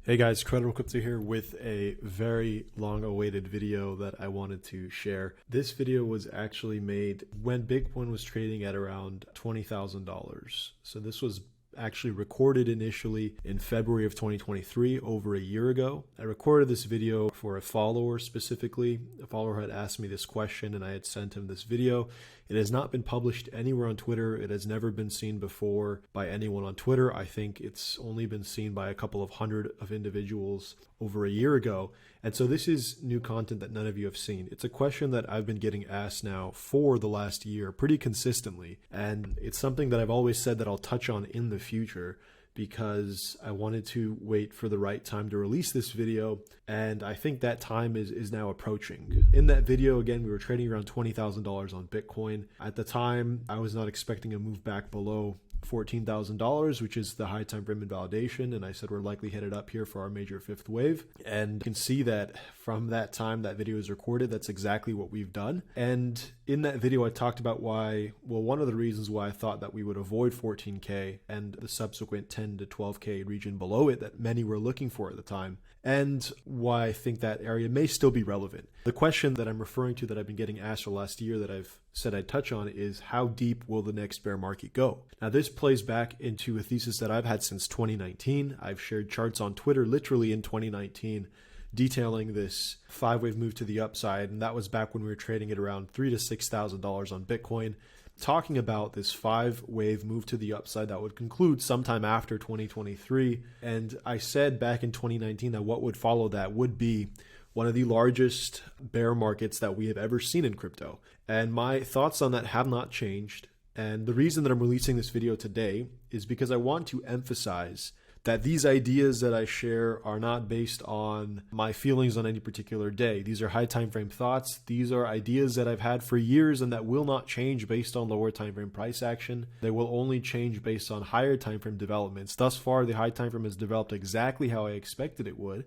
Hey guys, Credible Crypto here with a very long awaited video that I wanted to share. This video was actually made when Bitcoin was trading at around $20,000. So this was actually recorded initially in February of 2023, over a year ago. I recorded this video for a follower specifically. A follower had asked me this question and I had sent him this video. It has not been published anywhere on Twitter. It has never been seen before by anyone on Twitter. I think it's only been seen by a couple of hundred of individuals over a year ago. And so this is new content that none of you have seen. It's a question that I've been getting asked now for the last year pretty consistently. And it's something that I've always said that I'll touch on in the future, because I wanted to wait for the right time to release this video, and I think that time is now approaching. In that video, again, we were trading around $20,000 on Bitcoin. At the time, I was not expecting a move back below $14,000, which is the high time frame invalidation, and I said we're likely headed up here for our major fifth wave. And you can see that from that time that video is recorded, that's exactly what we've done. And in that video, I talked about why, well, one of the reasons why I thought that we would avoid 14K and the subsequent 10 to 12K region below it that many were looking for at the time, and why I think that area may still be relevant. The question that I'm referring to that I've been getting asked for last year that I've said I'd touch on is, how deep will the next bear market go? Now, this plays back into a thesis that I've had since 2019. I've shared charts on Twitter literally in 2019 detailing this 5-wave move to the upside, and that was back when we were trading at around $3,000 to $6,000 on Bitcoin, talking about this 5-wave move to the upside that would conclude sometime after 2023. And I said back in 2019 that what would follow that would be one of the largest bear markets that we have ever seen in crypto. And my thoughts on that have not changed. And the reason that I'm releasing this video today is because I want to emphasize that these ideas that I share are not based on my feelings on any particular day. These are high time frame thoughts. These are ideas that I've had for years and that will not change based on lower time frame price action. They will only change based on higher time frame developments. Thus far, the high time frame has developed exactly how I expected it would.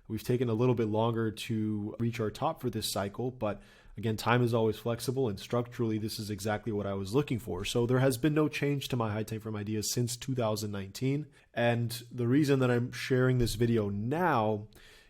We've taken a little bit longer to reach our top for this cycle, but again, time is always flexible, and structurally, this is exactly what I was looking for. So there has been no change to my high time frame ideas since 2019. And the reason that I'm sharing this video now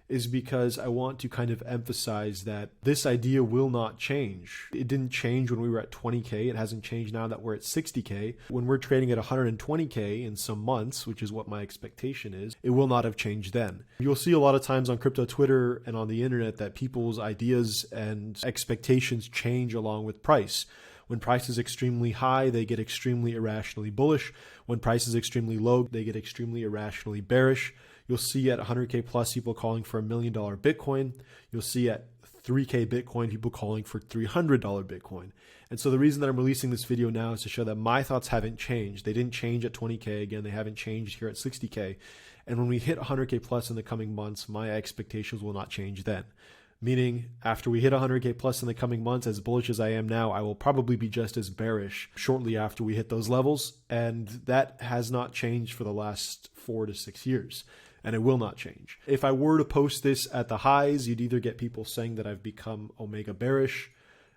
is because I want to kind of emphasize that this idea will not change. It didn't change when we were at 20K. It hasn't changed now that we're at 60K. When we're trading at 120K in some months, which is what my expectation is, it will not have changed then. You'll see a lot of times on crypto Twitter and on the internet that people's ideas and expectations change along with price. When price is extremely high, they get extremely irrationally bullish. When price is extremely low, they get extremely irrationally bearish. You'll see at 100K plus people calling for $1 million Bitcoin. You'll see at 3K Bitcoin people calling for $300 Bitcoin. And so the reason that I'm releasing this video now is to show that my thoughts haven't changed. They didn't change at 20K. Again, they haven't changed here at 60K. And when we hit 100K plus in the coming months, my expectations will not change then. Meaning, after we hit 100K plus in the coming months, as bullish as I am now, I will probably be just as bearish shortly after we hit those levels. And that has not changed for the last 4 to 6 years. And it will not change. If I were to post this at the highs, you'd either get people saying that I've become Omega bearish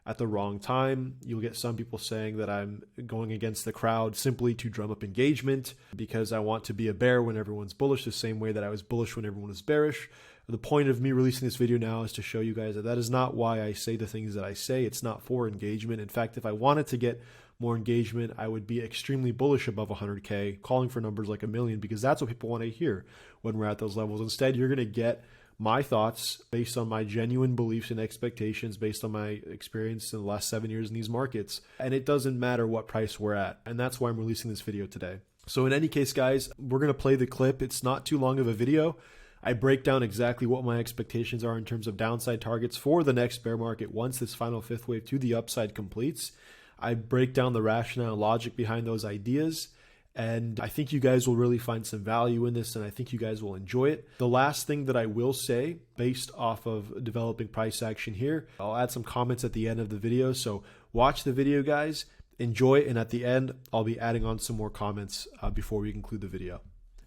at the wrong time. You'll get some people saying that I'm going against the crowd simply to drum up engagement because I want to be a bear when everyone's bullish, the same way that I was bullish when everyone was bearish. The point of me releasing this video now is to show you guys that that is not why I say the things that I say. It's not for engagement. In fact, if I wanted to get more engagement, I would be extremely bullish above 100K, calling for numbers like 1 million, because that's what people want to hear when we're at those levels. Instead, you're going to get my thoughts based on my genuine beliefs and expectations, based on my experience in the last 7 years in these markets. And it doesn't matter what price we're at. And that's why I'm releasing this video today. So in any case, guys, we're going to play the clip. It's not too long of a video. I break down exactly what my expectations are in terms of downside targets for the next bear market once this final fifth wave to the upside completes. I break down the rationale and logic behind those ideas, and I think you guys will really find some value in this, and I think you guys will enjoy it. The last thing that I will say, based off of developing price action here, I'll add some comments at the end of the video, so watch the video, guys, enjoy, and at the end, I'll be adding on some more comments before we conclude the video.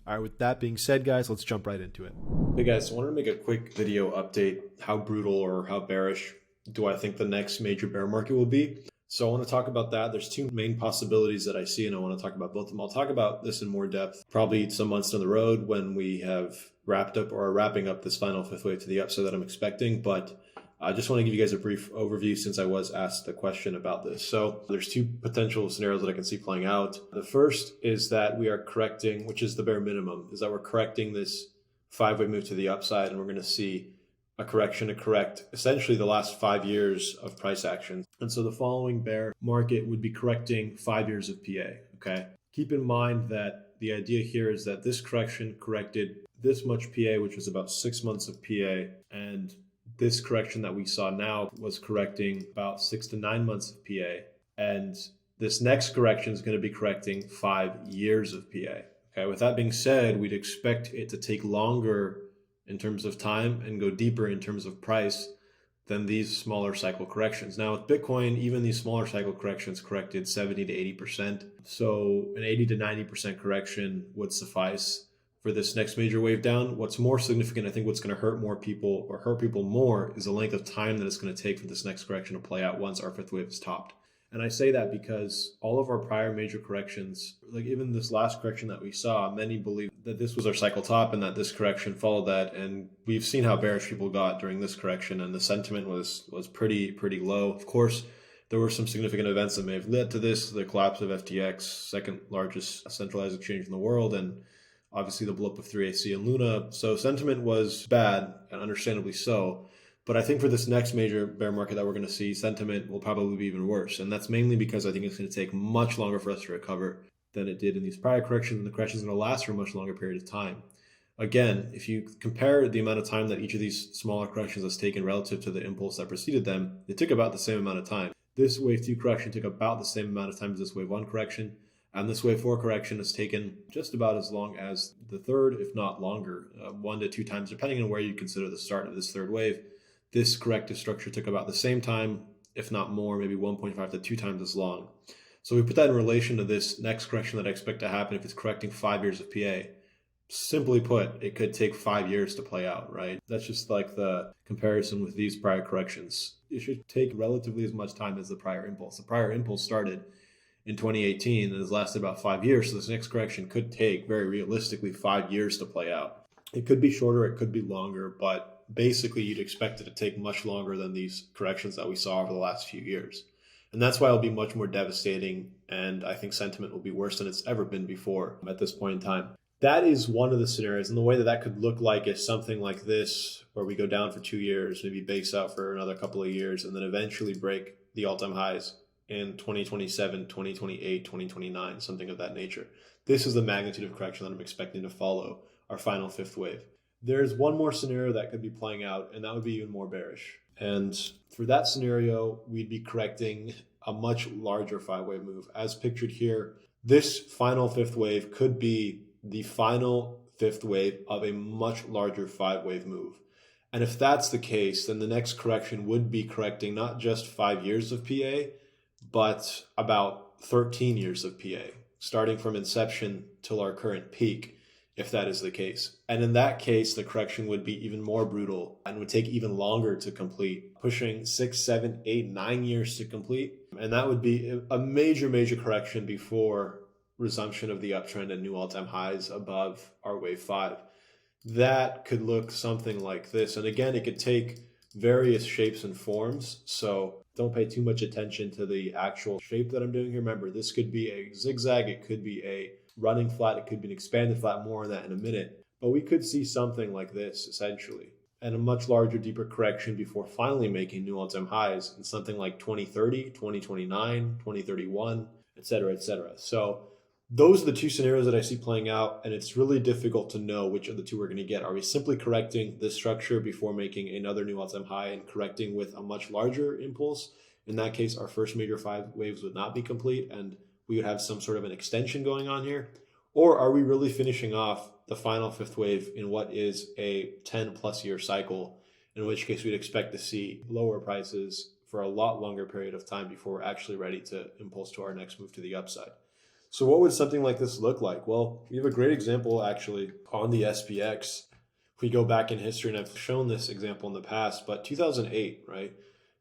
All right, with that being said, guys, let's jump right into it. Hey guys, I wanted to make a quick video update. How brutal or how bearish do I think the next major bear market will be? So I want to talk about that. There's two main possibilities that I see, and I want to talk about both of them. I'll talk about this in more depth, probably some months down the road when we have wrapped up or are wrapping up this final fifth wave to the upside that I'm expecting. But I just want to give you guys a brief overview since I was asked a question about this. So there's two potential scenarios that I can see playing out. The first is that we are correcting, which is the bare minimum, is that we're correcting this five-wave move to the upside, and we're going to see a correction to correct essentially the last 5 years of price action. And so the following bear market would be correcting 5 years of PA, okay? Keep in mind that the idea here is that this correction corrected this much PA, which was about 6 months of PA, and this correction that we saw now was correcting about 6 to 9 months of PA, and this next correction is going to be correcting 5 years of PA. Okay, with that being said, we'd expect it to take longer in terms of time and go deeper in terms of price than these smaller cycle corrections. Now with Bitcoin, even these smaller cycle corrections corrected 70 to 80%. So an 80 to 90% correction would suffice for this next major wave down. What's more significant, I think what's going to hurt more people or hurt people more is the length of time that it's going to take for this next correction to play out once our fifth wave is topped. And I say that because all of our prior major corrections, like even this last correction that we saw, many believe that this was our cycle top and that this correction followed that. And we've seen how bearish people got during this correction, and the sentiment was pretty low. Of course, there were some significant events that may have led to this: the collapse of FTX, second largest centralized exchange in the world, and obviously the blow up of 3AC and Luna. So sentiment was bad, and understandably so. But I think for this next major bear market that we're going to see, sentiment will probably be even worse. And that's mainly because I think it's going to take much longer for us to recover than it did in these prior corrections, and the correction is going to last for a much longer period of time. Again, if you compare the amount of time that each of these smaller corrections has taken relative to the impulse that preceded them, it took about the same amount of time. This wave 2 correction took about the same amount of time as this wave 1 correction, and this wave 4 correction has taken just about as long as the third, if not longer, 1 to 2 times, depending on where you consider the start of this third wave. This corrective structure took about the same time, if not more, maybe 1.5 to 2 times as long. So we put that in relation to this next correction that I expect to happen if it's correcting 5 years of PA. Simply put, it could take 5 years to play out, right? That's just like the comparison with these prior corrections. It should take relatively as much time as the prior impulse. The prior impulse started in 2018 and has lasted about 5 years. So this next correction could take, very realistically, 5 years to play out. It could be shorter, it could be longer, but basically you'd expect it to take much longer than these corrections that we saw over the last few years. And that's why it'll be much more devastating, and I think sentiment will be worse than it's ever been before at this point in time. That is one of the scenarios, and the way that that could look like is something like this, where we go down for 2 years, maybe base out for another couple of years, and then eventually break the all-time highs in 2027, 2028, 2029, something of that nature. This is the magnitude of correction that I'm expecting to follow our final fifth wave. There's one more scenario that could be playing out, and that would be even more bearish. And for that scenario, we'd be correcting a much larger 5-wave move. As pictured here, this final fifth wave could be the final fifth wave of a much larger 5-wave move. And if that's the case, then the next correction would be correcting not just 5 years of PA, but about 13 years of PA, starting from inception till our current peak, if that is the case. And in that case, the correction would be even more brutal and would take even longer to complete, pushing 6, 7, 8, 9 years to complete. And that would be a major correction before resumption of the uptrend and new all-time highs above our wave 5. That could look something like this. And again, it could take various shapes and forms. So don't pay too much attention to the actual shape that I'm doing here. Remember, this could be a zigzag. It could be a running flat. It could be an expanded flat. More on that in a minute. But we could see something like this, essentially, and a much larger, deeper correction before finally making new all-time highs in something like 2030, 2029, 2031, etc., etc. So those are the two scenarios that I see playing out, and it's really difficult to know which of the two we're going to get. Are we simply correcting this structure before making another new all-time high and correcting with a much larger impulse? In that case, our first major 5 waves would not be complete, and we would have some sort of an extension going on here. Or are we really finishing off the final fifth wave in what is a 10+ year cycle, in which case we'd expect to see lower prices for a lot longer period of time before we're actually ready to impulse to our next move to the upside? So what would something like this look like? Well, we have a great example actually on the SPX. If we go back in history, and I've shown this example in the past, but 2008, right?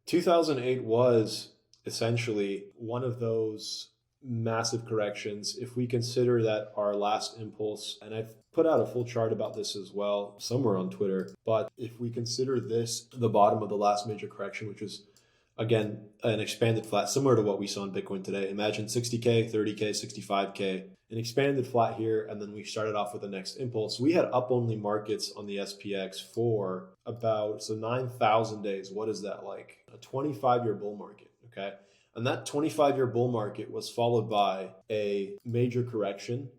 2008 was essentially one of those massive corrections. If we consider that our last impulse, and I've put out a full chart about this as well somewhere on Twitter, but if we consider this the bottom of the last major correction, which is again an expanded flat similar to what we saw in Bitcoin today. Imagine 60K, 30K, 65K, an expanded flat here, and then we started off with the next impulse. We had up only markets on the SPX for about 9,000 days. What is that like? A 25-year bull market, okay? And that 25-year bull market was followed by a major correction.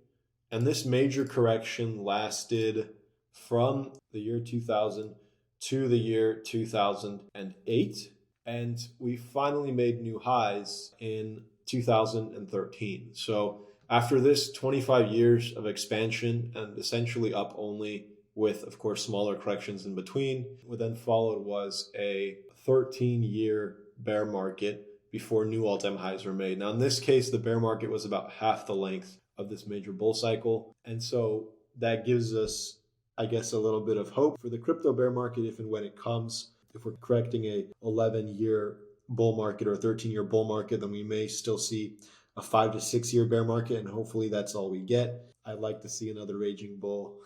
And this major correction lasted from the year 2000 to the year 2008. And we finally made new highs in 2013. So after this 25 years of expansion and essentially up only with, of course, smaller corrections in between, what then followed was a 13-year bear market before new all-time highs were made. Now, in this case, the bear market was about half the length of this major bull cycle. And so that gives us, I guess, a little bit of hope for the crypto bear market if and when it comes. If we're correcting a 11-year bull market or a 13-year bull market, then we may still see a 5 to 6 year bear market, and hopefully that's all we get. I'd like to see another raging bull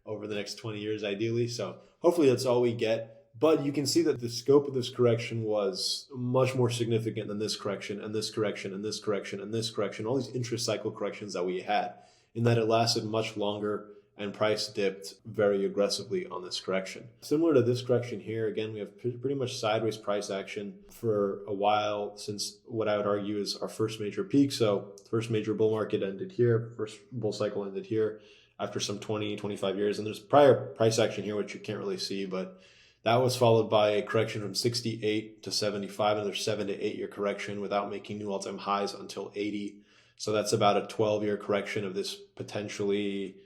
over the next 20 years, ideally. So hopefully that's all we get. But you can see that the scope of this correction was much more significant than this correction and this correction and this correction and this correction, all these intra-cycle corrections that we had, in that it lasted much longer and price dipped very aggressively on this correction. Similar to this correction here, again, we have pretty much sideways price action for a while since what I would argue is our first major peak. So first major bull market ended here, first bull cycle ended here after some 20, 25 years. And there's prior price action here, which you can't really see, but that was followed by a correction from 68 to 75, another 7 to 8 year correction without making new all-time highs until 80. So that's about a 12-year correction of this potentially,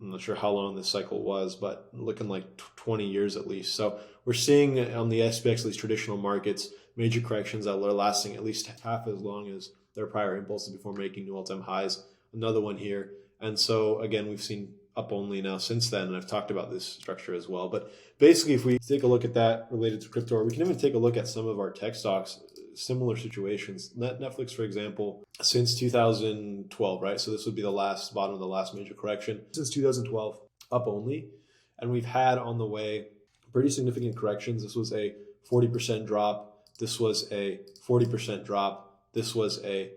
I'm not sure how long this cycle was, but looking like 20 years at least. So we're seeing on the SPX, these traditional markets, major corrections that are lasting at least half as long as their prior impulses before making new all-time highs. Another one here. And so again, we've seen up only now since then, and I've talked about this structure as well. But basically, if we take a look at that related to crypto, or we can even take a look at some of our tech stocks, similar situations. Netflix, for example, since 2012, right? So this would be the bottom of the last major correction. Since 2012, up only. And we've had on the way pretty significant corrections. This was a 40% drop. This was a 40% drop. This was a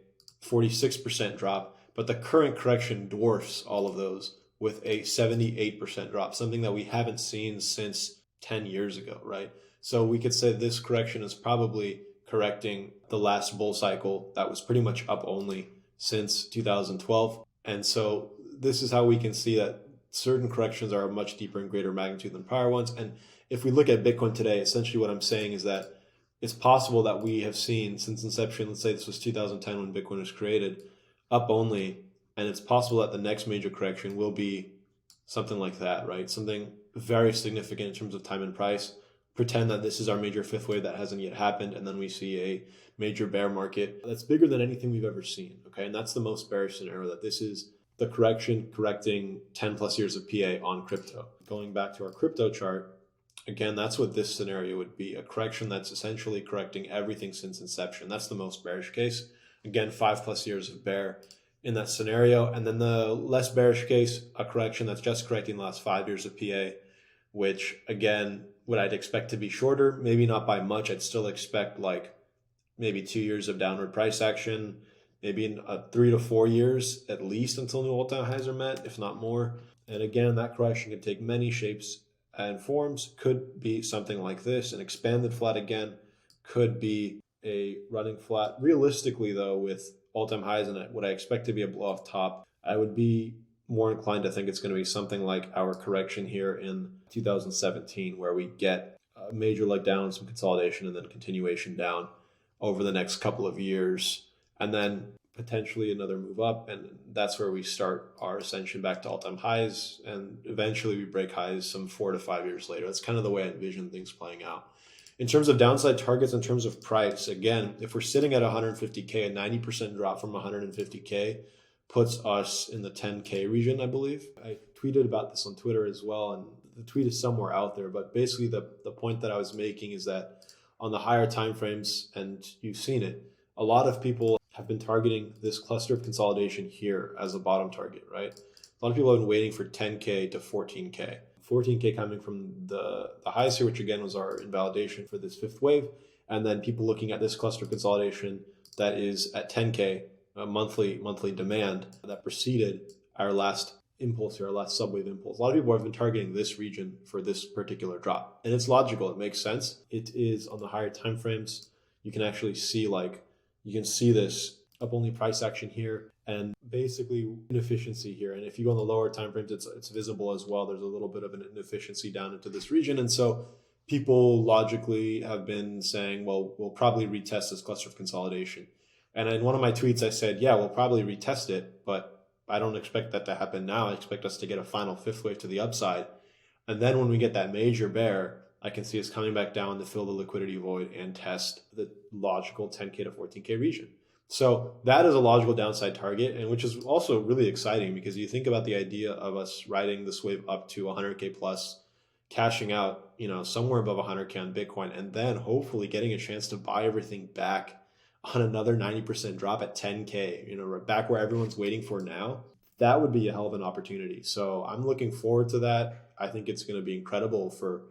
46% drop. But the current correction dwarfs all of those with a 78% drop, something that we haven't seen since 10 years ago, right? So we could say this correction is probably correcting the last bull cycle that was pretty much up only since 2012. And so this is how we can see that certain corrections are much deeper and greater magnitude than prior ones. And if we look at Bitcoin today, essentially what I'm saying is that it's possible that we have seen since inception, let's say this was 2010 when Bitcoin was created, up only. And it's possible that the next major correction will be something like that, right? Something very significant in terms of time and price. Pretend that this is our major fifth wave that hasn't yet happened, and then we see a major bear market that's bigger than anything we've ever seen, okay? And that's the most bearish scenario, that this is the correction correcting 10 plus years of PA on crypto. Going back to our crypto chart, again, that's what this scenario would be, a correction that's essentially correcting everything since inception. That's the most bearish case. Again, 5+ years of bear in that scenario. And then the less bearish case, a correction that's just correcting the last 5 years of PA, which again, what I'd expect to be shorter, maybe not by much. I'd still expect like maybe 2 years of downward price action, maybe in 3 to 4 years at least until new all-time highs are met, if not more. And again, that correction can take many shapes and forms. Could be something like this, an expanded flat again, could be a running flat. Realistically though, with all-time highs and what I expect to be a blow off top, I would be more inclined to think it's going to be something like our correction here in 2017, where we get a major leg down, some consolidation, and then continuation down over the next couple of years, and then potentially another move up. And that's where we start our ascension back to all-time highs. And eventually we break highs some 4 to 5 years later. That's kind of the way I envision things playing out. In terms of downside targets, in terms of price, again, if we're sitting at 150K, a 90% drop from 150K puts us in the 10K region, I believe. I tweeted about this on Twitter as well, and the tweet is somewhere out there. But basically the point that I was making is that on the higher time frames, and you've seen it, a lot of people have been targeting this cluster of consolidation here as a bottom target, right? A lot of people have been waiting for 10K to 14K. 14K coming from the highs here, which again was our invalidation for this fifth wave. And then people looking at this cluster consolidation that is at 10K, monthly demand that preceded our last impulse here, our last subwave impulse. A lot of people have been targeting this region for this particular drop. And it's logical, it makes sense. It is on the higher time frames. You can actually see you can see this up only price action here and basically inefficiency here. And if you go on the lower time frames, it's visible as well. There's a little bit of an inefficiency down into this region. And so people logically have been saying, well, we'll probably retest this cluster of consolidation. And in one of my tweets, I said, yeah, we'll probably retest it, but I don't expect that to happen now. I expect us to get a final fifth wave to the upside. And then when we get that major bear, I can see us coming back down to fill the liquidity void and test the logical 10K to 14K region. So that is a logical downside target, and which is also really exciting because you think about the idea of us riding this wave up to 100K plus, cashing out, somewhere above 100K on Bitcoin, and then hopefully getting a chance to buy everything back on another 90% drop at 10K, back where everyone's waiting for now. That would be a hell of an opportunity. So I'm looking forward to that. I think it's going to be incredible for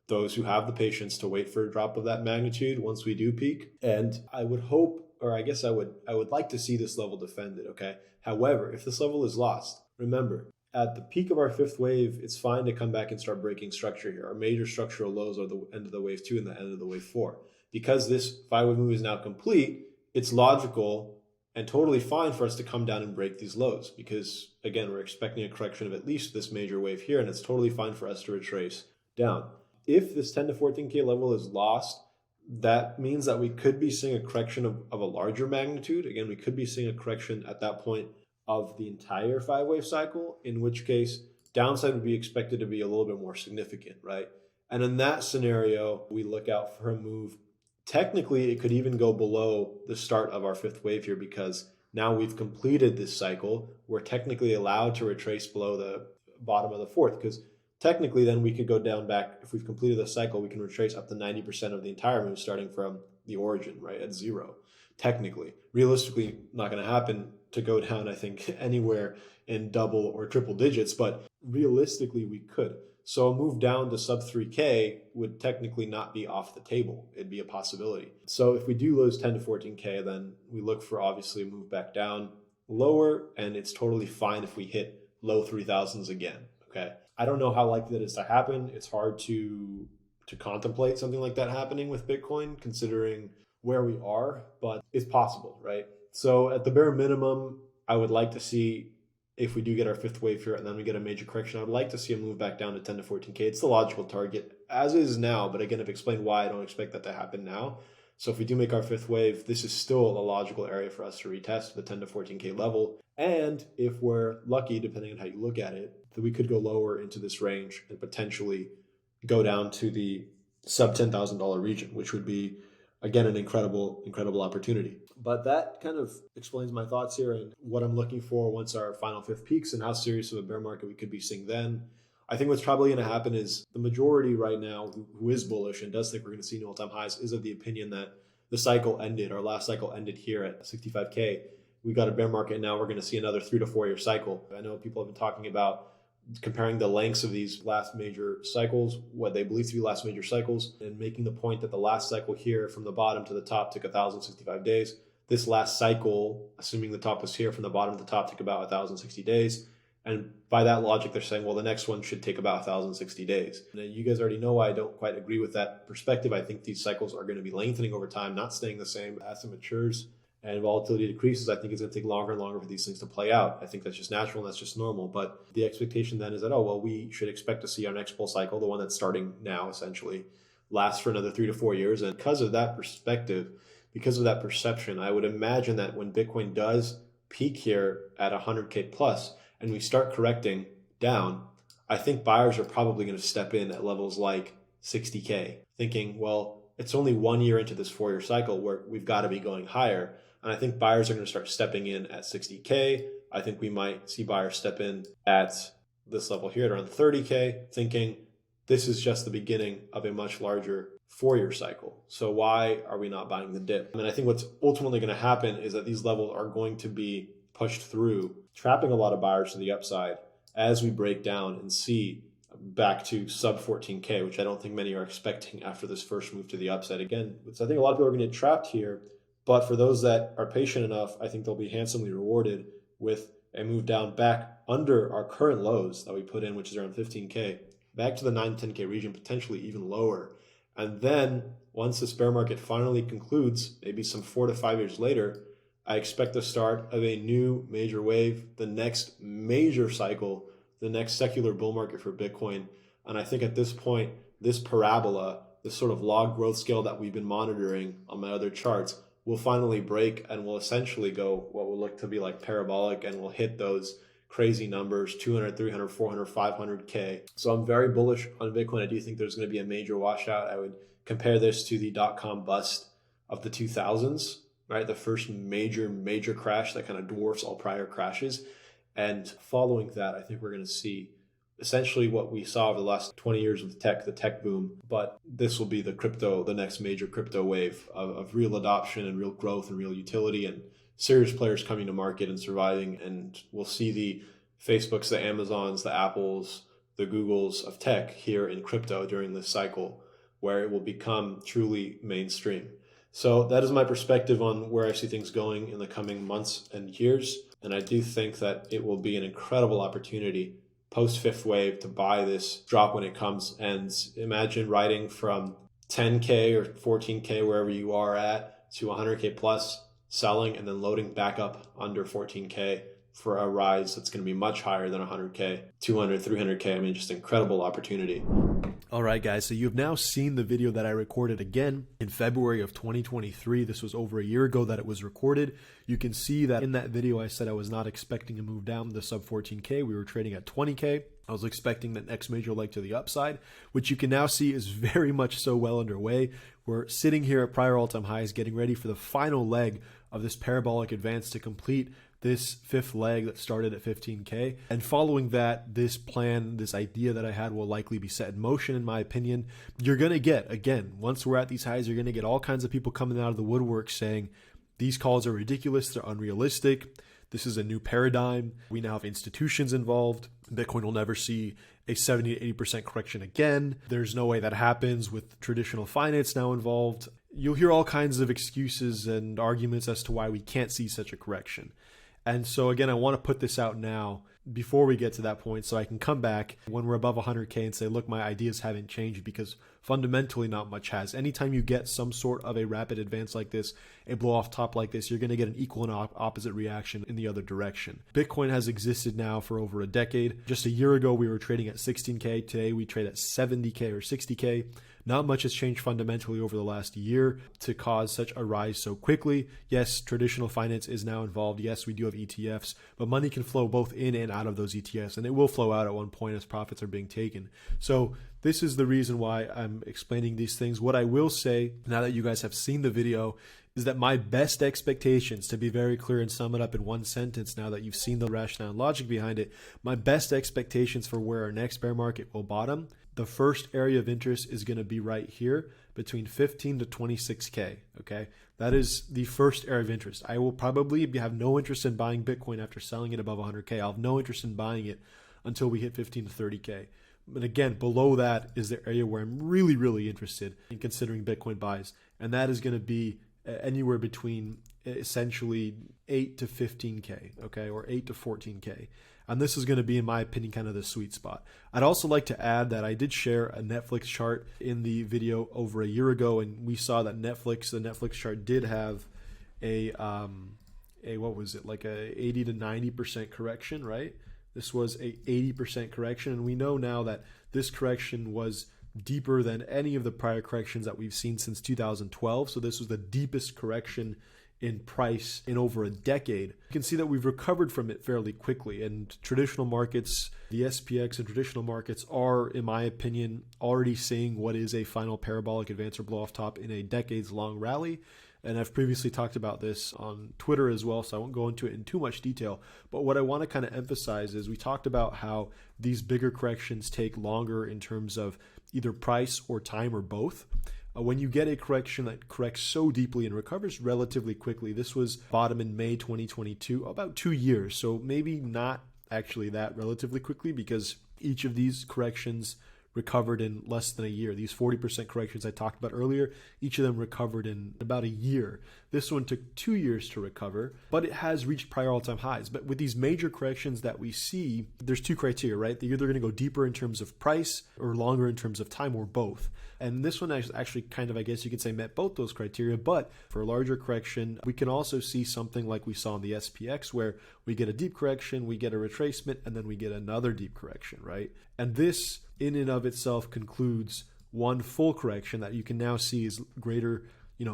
those who have the patience to wait for a drop of that magnitude once we do peak. And I would hope, or I guess I would like to see this level defended, okay? However, if this level is lost, remember, at the peak of our fifth wave, it's fine to come back and start breaking structure here. Our major structural lows are the end of the wave 2 and the end of the wave 4. Because this 5-wave move is now complete, it's logical and totally fine for us to come down and break these lows because, again, we're expecting a correction of at least this major wave here, and it's totally fine for us to retrace down. If this 10 to 14K level is lost, that means that we could be seeing a correction of a larger magnitude. Again, we could be seeing a correction at that point of the entire 5-wave cycle, in which case downside would be expected to be a little bit more significant, right? And in that scenario, we look out for a move. Technically, it could even go below the start of our fifth wave here because now we've completed this cycle. We're technically allowed to retrace below the bottom of the fourth because technically then we could go down back. If we've completed the cycle, we can retrace up to 90% of the entire move starting from the origin, right, at zero. Technically. Realistically, not going to happen to go down, I think, anywhere in double or triple digits, but realistically we could. So a move down to sub 3K would technically not be off the table. It'd be a possibility. So if we do lose 10 to 14K, then we look for obviously a move back down lower, and it's totally fine if we hit low 3000s again, okay? I don't know how likely that is to happen. It's hard to contemplate something like that happening with Bitcoin, considering where we are, but it's possible, right? So at the bare minimum, I would like to see, if we do get our fifth wave here and then we get a major correction, I would like to see a move back down to 10 to 14K. It's the logical target, as is now, but again, I've explained why I don't expect that to happen now. So if we do make our fifth wave, this is still a logical area for us to retest the 10 to 14K level. And if we're lucky, depending on how you look at it, that we could go lower into this range and potentially go down to the sub $10,000 region, which would be, again, an incredible opportunity. But that kind of explains my thoughts here and what I'm looking for once our final fifth peaks and how serious of a bear market we could be seeing then. I think what's probably going to happen is the majority right now who is bullish and does think we're going to see new all-time highs is of the opinion that the cycle ended, our last cycle ended here at 65K. We got a bear market, and now we're going to see another 3 to 4 year cycle. I know people have been talking about comparing the lengths of these last major cycles, what they believe to be last major cycles, and making the point that the last cycle here from the bottom to the top took 1,065 days. This last cycle, assuming the top was here from the bottom to the top, took about 1,060 days. And by that logic, they're saying, well, the next one should take about 1,060 days. And you guys already know I don't quite agree with that perspective. I think these cycles are going to be lengthening over time, not staying the same. As it matures and volatility decreases, I think it's going to take longer and longer for these things to play out. I think that's just natural and that's just normal. But the expectation then is that, we should expect to see our next bull cycle, the one that's starting now essentially, last for another 3 to 4 years. And because of that perspective, because of that perception, I would imagine that when Bitcoin does peak here at 100K plus and we start correcting down, I think buyers are probably going to step in at levels like 60K, thinking, well, it's only 1 year into this 4 year cycle where we've got to be going higher. And I think buyers are going to start stepping in at 60K. I think we might see buyers step in at this level here at around 30K, thinking this is just the beginning of a much larger 4-year cycle. So why are we not buying the dip? I think what's ultimately going to happen is that these levels are going to be pushed through, trapping a lot of buyers to the upside as we break down and see back to sub 14K, which I don't think many are expecting after this first move to the upside. Again, so I think a lot of people are going to get trapped here, but for those that are patient enough, I think they'll be handsomely rewarded with a move down back under our current lows that we put in, which is around 15K, back to the 9-10K region, potentially even lower. And then once this bear market finally concludes, maybe some 4 to 5 years later, I expect the start of a new major wave, the next major cycle, the next secular bull market for Bitcoin. And I think at this point, this parabola, this sort of log growth scale that we've been monitoring on my other charts, will finally break and will essentially go what will look to be like parabolic, and will hit those crazy numbers, 200, 300, 400, 500K. So I'm very bullish on Bitcoin. I do think there's going to be a major washout. I would compare this to the dot-com bust of the 2000s, right? The first major crash that kind of dwarfs all prior crashes. And following that, I think we're going to see essentially what we saw over the last 20 years with the tech boom. But this will be the next major crypto wave of real adoption and real growth and real utility and serious players coming to market and surviving. And we'll see the Facebooks, the Amazons, the Apples, the Googles of tech here in crypto during this cycle, where it will become truly mainstream. So that is my perspective on where I see things going in the coming months and years. And I do think that it will be an incredible opportunity post fifth wave to buy this drop when it comes. And imagine riding from 10K or 14K, wherever you are at, to 100K plus, selling and then loading back up under 14K for a rise that's going to be much higher than 100K, 200, 300K. Just incredible opportunity. All right, guys, so you've now seen the video that I recorded again in February of 2023. This was over a year ago that it was recorded. You can see that in that video, I said I was not expecting a move down to the sub 14K. We were trading at 20K. I was expecting that next major leg to the upside, which you can now see is very much so well underway. We're sitting here at prior all-time highs, getting ready for the final leg of this parabolic advance to complete this fifth leg that started at 15K. And following that, this plan, this idea that I had will likely be set in motion, in my opinion. You're going to get, again, once we're at these highs, you're going to get all kinds of people coming out of the woodwork saying, these calls are ridiculous, they're unrealistic, this is a new paradigm, we now have institutions involved, Bitcoin will never see a 70 to 80% correction again, there's no way that happens with traditional finance now involved. You'll hear all kinds of excuses and arguments as to why we can't see such a correction. And so again, I want to put this out now before we get to that point so I can come back when we're above 100K and say, look, my ideas haven't changed, because fundamentally not much has. Anytime you get some sort of a rapid advance like this, a blow off top like this, you're going to get an equal and opposite reaction in the other direction. Bitcoin has existed now for over a decade. Just a year ago, we were trading at 16K. Today, we trade at 70K or 60K. Not much has changed fundamentally over the last year to cause such a rise so quickly. Yes, traditional finance is now involved. Yes, we do have ETFs, but money can flow both in and out of those ETFs, and it will flow out at one point as profits are being taken. So this is the reason why I'm explaining these things. What I will say, now that you guys have seen the video, is that my best expectations, to be very clear and sum it up in one sentence now that you've seen the rationale and logic behind it, my best expectations for where our next bear market will bottom, the first area of interest is going to be right here between 15 to 26K, okay? That is the first area of interest. I will probably have no interest in buying Bitcoin after selling it above 100K. I'll have no interest in buying it until we hit 15 to 30K. But again, below that is the area where I'm really, really interested in considering Bitcoin buys. And that is going to be anywhere between essentially 8 to 15K, okay, or 8 to 14K. And this is going to be, in my opinion, kind of the sweet spot. I'd also like to add that I did share a Netflix chart in the video over a year ago, and we saw that the Netflix chart did have what was it, like a 80 to 90% correction, right? This was a 80% correction, and we know now that this correction was deeper than any of the prior corrections that we've seen since 2012. So this was the deepest correction in price in over a decade. You can see that we've recovered from it fairly quickly, and traditional markets, the SPX and traditional markets are, in my opinion, already seeing what is a final parabolic advance or blow off top in a decades-long rally. And I've previously talked about this on Twitter as well, so I won't go into it in too much detail. But what I want to kind of emphasize is we talked about how these bigger corrections take longer in terms of either price or time or both. when you get a correction that corrects so deeply and recovers relatively quickly, this was bottom in May 2022, about 2 years. So maybe not actually that relatively quickly, because each of these corrections recovered in less than a year. These 40% corrections I talked about earlier, each of them recovered in about a year. This one took 2 years to recover, but it has reached prior all-time highs. But with these major corrections that we see, there's two criteria, right? They're either going to go deeper in terms of price or longer in terms of time, or both. And this one actually kind of, I guess you could say, met both those criteria. But for a larger correction, we can also see something like we saw in the SPX, where we get a deep correction, we get a retracement, and then we get another deep correction, right? And this in and of itself concludes one full correction that you can now see is greater,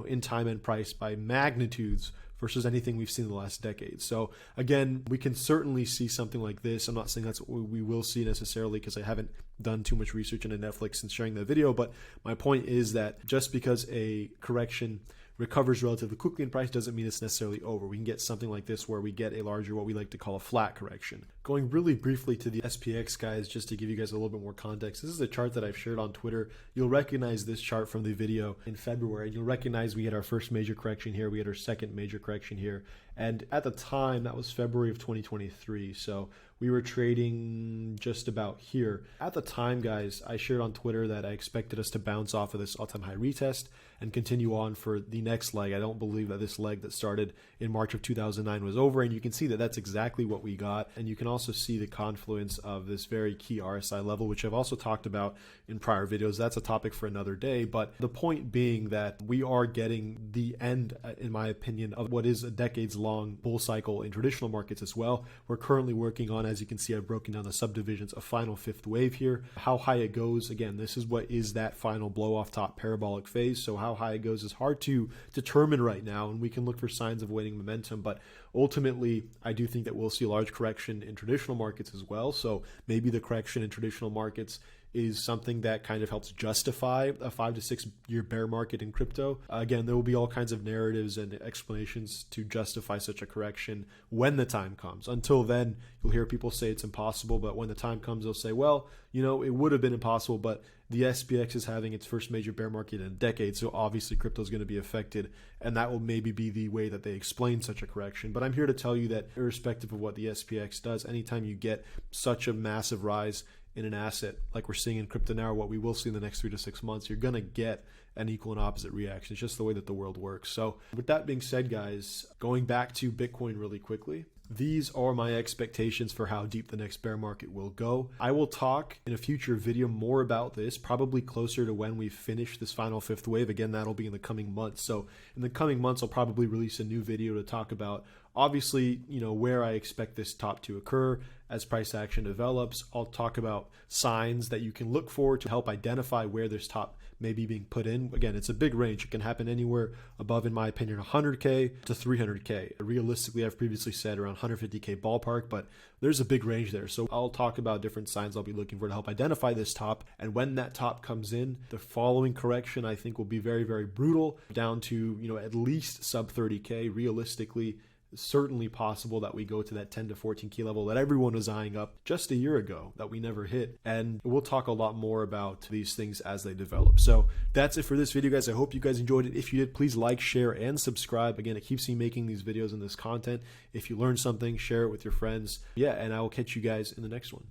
in time and price by magnitudes versus anything we've seen in the last decade. So again, we can certainly see something like this. I'm not saying that's what we will see necessarily, because I haven't done too much research into Netflix since sharing that video. But my point is that just because a correction recovers relatively quickly in price doesn't mean it's necessarily over. We can get something like this where we get a larger, what we like to call a flat correction. Going really briefly to the SPX, guys, just to give you guys a little bit more context, this is a chart that I've shared on Twitter. You'll recognize this chart from the video in February. You'll recognize we had our first major correction here. We had our second major correction here. And at the time, that was February of 2023. So we were trading just about here. At the time, guys, I shared on Twitter that I expected us to bounce off of this all-time high retest and continue on for the next leg. I don't believe that this leg that started in March of 2009 was over, and you can see that that's exactly what we got. And you can also see the confluence of this very key RSI level, which I've also talked about in prior videos. That's a topic for another day, but the point being that we are getting the end, in my opinion, of what is a decades-long bull cycle in traditional markets as well. We're currently working on, as you can see, I've broken down the subdivisions, a final fifth wave here. How high it goes, again, this is what is that final blow-off top parabolic phase. So how high it goes is hard to determine right now, and we can look for signs of waning momentum, but ultimately I do think that we'll see a large correction in traditional markets as well. So maybe the correction in traditional markets is something that kind of helps justify a 5 to 6 year bear market in crypto. Again, there will be all kinds of narratives and explanations to justify such a correction when the time comes. Until then, you'll hear people say it's impossible, but when the time comes, they'll say, well, it would have been impossible, but the SPX is having its first major bear market in a decade, so obviously crypto is going to be affected, and that will maybe be the way that they explain such a correction. But I'm here to tell you that irrespective of what the SPX does, anytime you get such a massive rise in an asset like we're seeing in crypto now, or what we will see in the next 3 to 6 months, you're going to get an equal and opposite reaction. It's just the way that the world works. So with that being said, guys, going back to Bitcoin really quickly, these are my expectations for how deep the next bear market will go. I will talk in a future video more about this, probably closer to when we finish this final fifth wave. Again, that'll be in the coming months. So in the coming months, I'll probably release a new video to talk about, obviously, where I expect this top to occur as price action develops. I'll talk about signs that you can look for to help identify where this top may be being put in. Again, it's a big range. It can happen anywhere above, in my opinion, 100K to 300K. Realistically, I've previously said around 150K ballpark, but there's a big range there. So I'll talk about different signs I'll be looking for to help identify this top. And when that top comes in, the following correction I think will be very, very brutal, down to, at least sub 30K. Realistically, certainly possible that we go to that 10 to 14K level that everyone was eyeing up just a year ago that we never hit. And we'll talk a lot more about these things as they develop. So that's it for this video, guys. I hope you guys enjoyed it. If you did, please like, share, and subscribe. Again, it keeps me making these videos and this content. If you learned something, share it with your friends. Yeah, and I will catch you guys in the next one.